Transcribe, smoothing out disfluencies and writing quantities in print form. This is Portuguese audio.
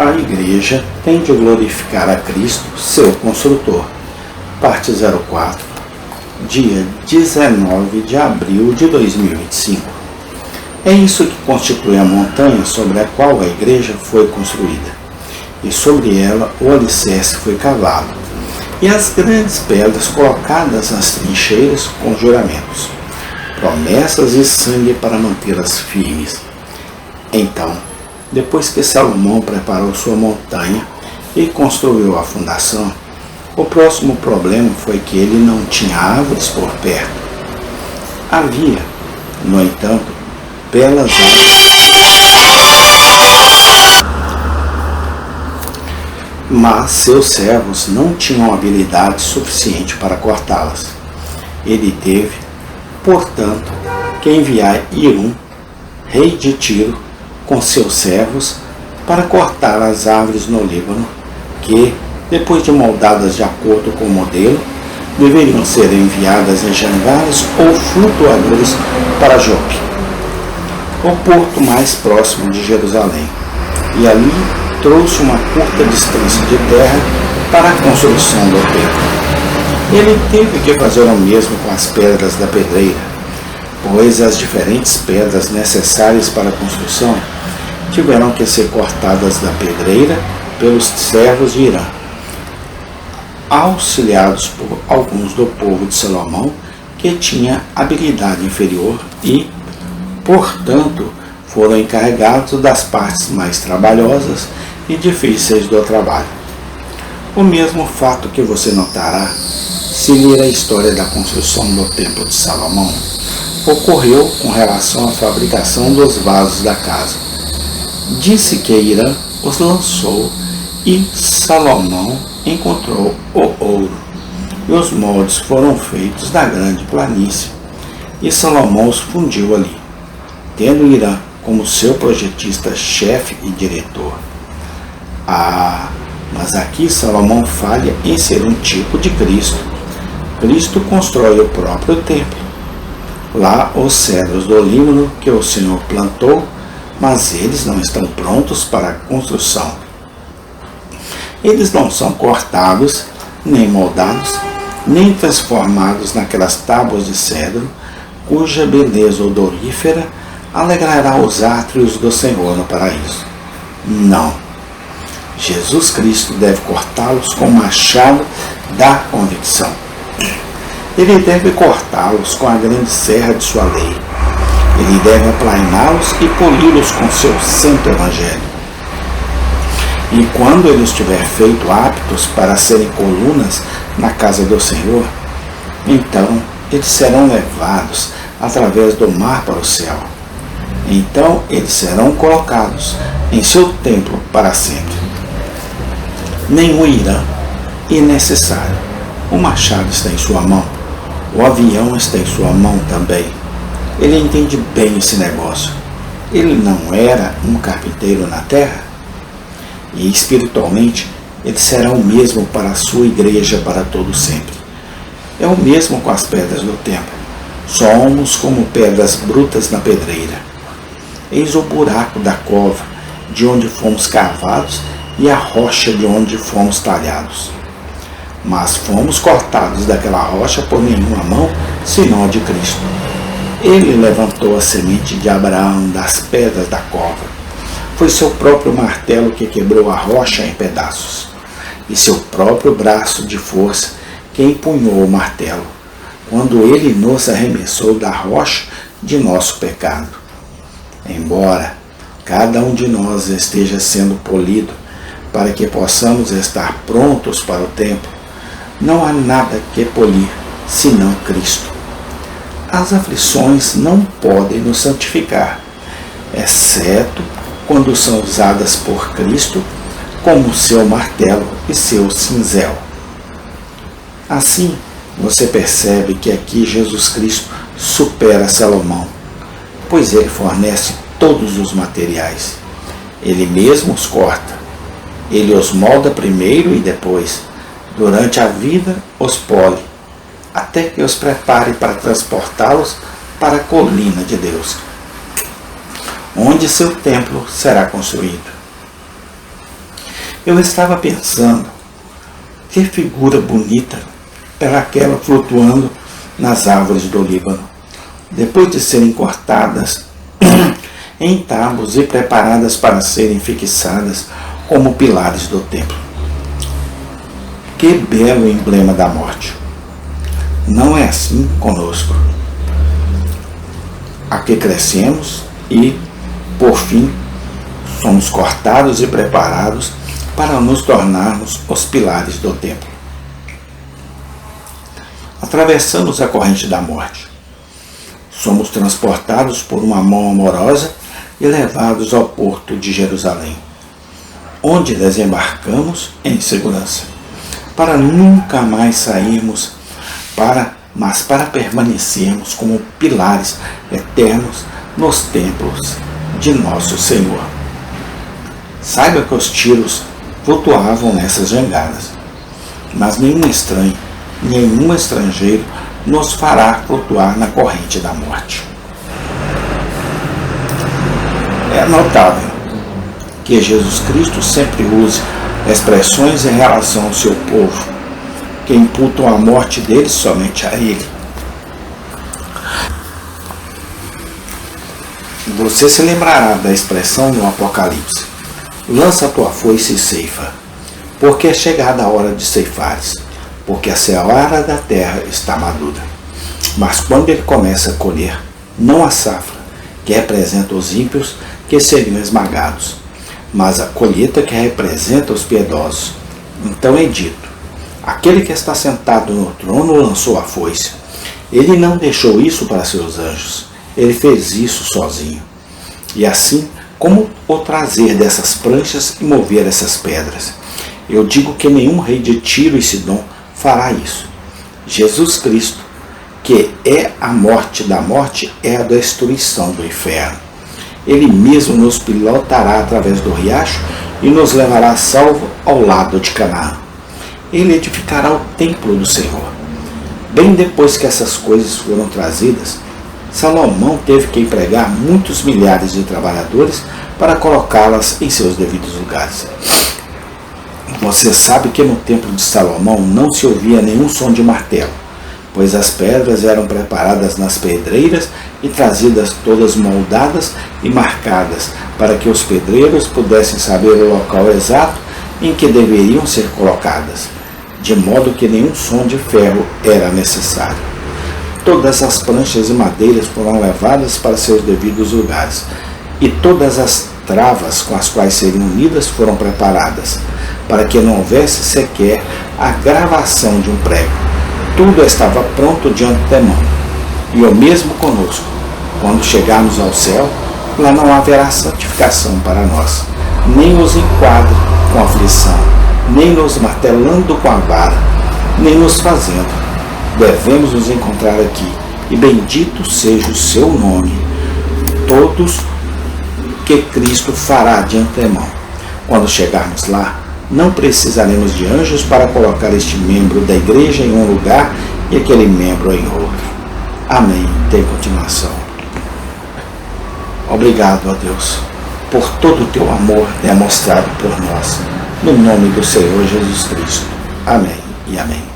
A Igreja tem de glorificar a Cristo, seu construtor. Parte 04, dia 19 de abril de 2025. É isso que constitui a montanha sobre a qual a Igreja foi construída, e sobre ela o alicerce foi cavado, e as grandes pedras colocadas nas trincheiras com juramentos, promessas e sangue para mantê-las firmes. Então, depois que Salomão preparou sua montanha e construiu a fundação, o próximo problema foi que ele não tinha árvores por perto. Havia, no entanto, belas árvores, mas seus servos não tinham habilidade suficiente para cortá-las. Ele teve, portanto, que enviar Hiram, rei de Tiro, com seus servos, para cortar as árvores no Líbano, que, depois de moldadas de acordo com o modelo, deveriam ser enviadas em jangares ou flutuadores para Jope, o porto mais próximo de Jerusalém, e ali trouxe uma curta distância de terra para a construção do templo. Ele teve que fazer o mesmo com as pedras da pedreira, pois as diferentes pedras necessárias para a construção tiveram que ser cortadas da pedreira pelos servos de Hiram, auxiliados por alguns do povo de Salomão que tinha habilidade inferior e, portanto, foram encarregados das partes mais trabalhosas e difíceis do trabalho. O mesmo fato que você notará se ler a história da construção do Templo de Salomão ocorreu com relação à fabricação dos vasos da casa. Disse que Hiram os lançou e Salomão encontrou o ouro, e os moldes foram feitos da grande planície, e Salomão os fundiu ali, tendo Hiram como seu projetista-chefe e diretor. Mas aqui Salomão falha em ser um tipo de Cristo. Cristo constrói o próprio templo. Lá os cedros do Líbano que o Senhor plantou, mas eles não estão prontos para a construção. Eles não são cortados, nem moldados, nem transformados naquelas tábuas de cedro, cuja beleza odorífera alegrará os átrios do Senhor no paraíso. Não. Jesus Cristo deve cortá-los com o machado da convicção. Ele deve cortá-los com a grande serra de sua lei. Ele deve aplainá-los e poli-los com seu santo evangelho. E quando ele os tiver feito aptos para serem colunas na casa do Senhor, então eles serão levados através do mar para o céu. Então eles serão colocados em seu templo para sempre. Nenhum Hiram é necessário. O machado está em sua mão. O avião está em sua mão também. Ele entende bem esse negócio. Ele não era um carpinteiro na terra? E espiritualmente, ele será o mesmo para a sua igreja para todo sempre. É o mesmo com as pedras do templo. Somos como pedras brutas na pedreira. Eis o buraco da cova, de onde fomos cavados, e a rocha de onde fomos talhados. Mas fomos cortados daquela rocha por nenhuma mão, senão a de Cristo. Ele levantou a semente de Abraão das pedras da cova. Foi seu próprio martelo que quebrou a rocha em pedaços, e seu próprio braço de força que empunhou o martelo, quando ele nos arremessou da rocha de nosso pecado. Embora cada um de nós esteja sendo polido para que possamos estar prontos para o tempo, não há nada que polir, senão Cristo. As aflições não podem nos santificar, exceto quando são usadas por Cristo como seu martelo e seu cinzel. Assim, você percebe que aqui Jesus Cristo supera Salomão, pois ele fornece todos os materiais. Ele mesmo os corta. Ele os molda primeiro e depois, durante a vida, os pole, até que os prepare para transportá-los para a colina de Deus, onde seu templo será construído. Eu estava pensando, que figura bonita era aquela flutuando nas árvores do Líbano, depois de serem cortadas em tábuas e preparadas para serem fixadas como pilares do templo. Que belo emblema da morte! Não é assim conosco. Aqui crescemos e, por fim, somos cortados e preparados para nos tornarmos os pilares do templo. Atravessamos a corrente da morte. Somos transportados por uma mão amorosa e levados ao porto de Jerusalém, onde desembarcamos em segurança, para nunca mais sairmos, mas para permanecermos como pilares eternos nos templos de nosso Senhor. Saiba que os tiros flutuavam nessas jangadas, mas nenhum estranho, nenhum estrangeiro nos fará flutuar na corrente da morte. É notável que Jesus Cristo sempre use expressões em relação ao seu povo, que imputam a morte deles somente a ele. Você se lembrará da expressão no Apocalipse: lança a tua foice e ceifa, porque é chegada a hora de ceifares, porque a seara da terra está madura. Mas quando ele começa a colher, não a safra, que representa os ímpios, que seriam esmagados, mas a colheita que representa os piedosos. Então é dito: aquele que está sentado no trono lançou a foice. Ele não deixou isso para seus anjos, ele fez isso sozinho. E assim, como o trazer dessas pranchas e mover essas pedras? Eu digo que nenhum rei de Tiro e Sidom fará isso. Jesus Cristo, que é a morte da morte, é a destruição do inferno. Ele mesmo nos pilotará através do riacho e nos levará salvo ao lado de Canaã. Ele edificará o templo do Senhor. Bem depois que essas coisas foram trazidas, Salomão teve que empregar muitos milhares de trabalhadores para colocá-las em seus devidos lugares. Você sabe que no templo de Salomão não se ouvia nenhum som de martelo, pois as pedras eram preparadas nas pedreiras e trazidas todas moldadas e marcadas, para que os pedreiros pudessem saber o local exato em que deveriam ser colocadas, de modo que nenhum som de ferro era necessário. Todas as pranchas e madeiras foram levadas para seus devidos lugares, e todas as travas com as quais seriam unidas foram preparadas, para que não houvesse sequer a gravação de um prego. Tudo estava pronto de antemão. E o mesmo conosco. Quando chegarmos ao céu, lá não haverá santificação para nós, nem nos enquadre com aflição, nem nos martelando com a vara, nem nos fazendo. Devemos nos encontrar aqui, e bendito seja o seu nome, todos que Cristo fará de antemão. Quando chegarmos lá, não precisaremos de anjos para colocar este membro da igreja em um lugar e aquele membro em outro. Amém. Tem continuação. Obrigado a Deus por todo o teu amor demonstrado por nós, no nome do Senhor Jesus Cristo. Amém e amém.